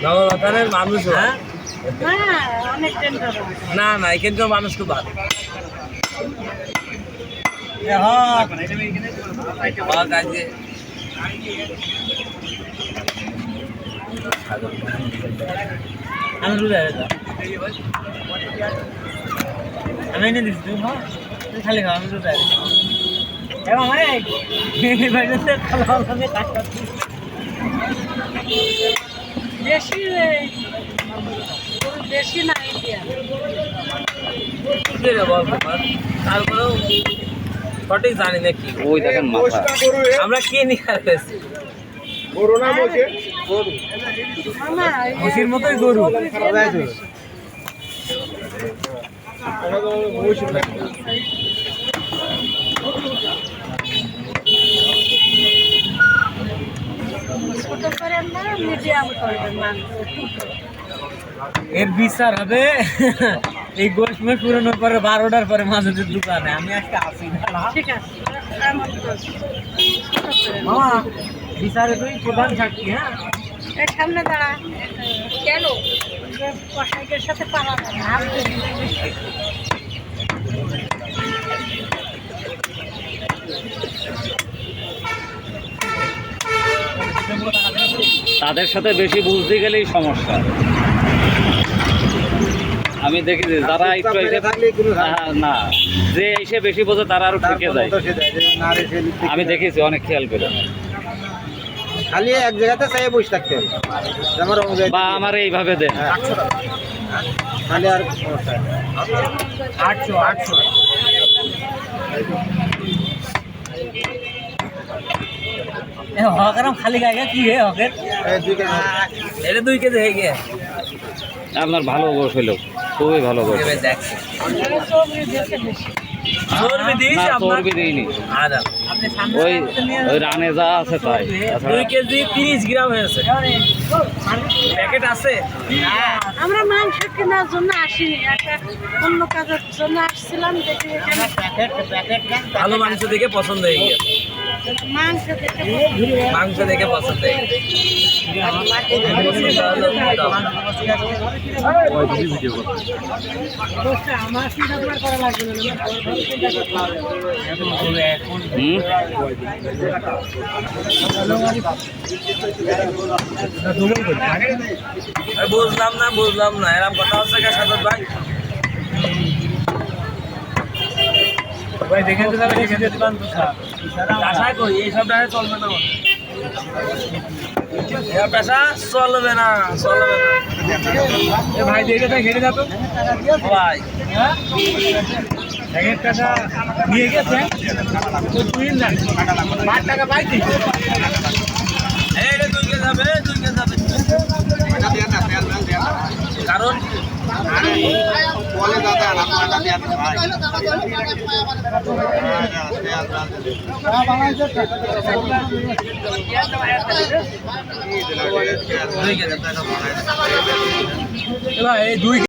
নবরতনের মানুষ না না এখানে তো মানুষ খুব ভালো আমি এনে দিচ্ছি তুমি খালি খাও আমি তো যাই দেশি না তারপরেও সঠিক জানি না কি ওই দেখেন মাথা আমরা কি নিয়ে আসছি খুশির মতোই গরু ছোট করে না মিডিয়াম করবেন মাংস এর বিচার হবে এই গোশ মে পুরোনোর পরে 12টার পরে মাছের দোকানে আমি আজকে আসি না ঠিক আছে মামা বিচারে তুই প্রধান থাকবি হ্যাঁ এই সামনে দাঁড়া কেন কষাইকের সাথে পারা না তাদের সাথে বেশি বুঝতে গেলেই সমস্যা আমি দেখেছি যারা একটু না যে এসে বেশি বোঝে তারা আরো ঠকে যায় আমি দেখেছি অনেক খেয়াল করে খালি এক জায়গাতে চাই বসে থাকতে হবে বা আমার এইভাবে দেন খালি আর 800 হকারাম খালি গায়ে কি হে হকের এটা 2 কেজি হয়ে গিয়ে আপনার ভালো গোশ হইল খুবই ভালো গোশ দেখছি চর্বি দিইনি ওই ওই রানে যা আছে তাই 2 কেজি 30 গ্রাম হয়েছে প্যাকেট আছে আমরা মাংস কেনার জন্য আসিনি একটা অন্য কাজের জন্য আসছিলাম দেখি এখানে ভালো মাংস দেখে পছন্দ হয়ে গিয়েছে মাংস দেখে পছন্দ হয়ে গেছে আমার চিন্তা করা লাগবে বুঝলাম না এরকম কথা হচ্ছে কে সাদত ভাই ভাই দেখেন তো দেখেন দোকান তো আশা করি এই সব টাকা চলবে না এই পেশা চলবে না এ ভাই দেখে তো ঘেটে যাতো ভাই এক টাকা নিয়ে গেছে তো 2 টাকা পাইছি এই রে 2 কে যাবে কারণ বলে দাদা আপনারা দেন ভাই এই 2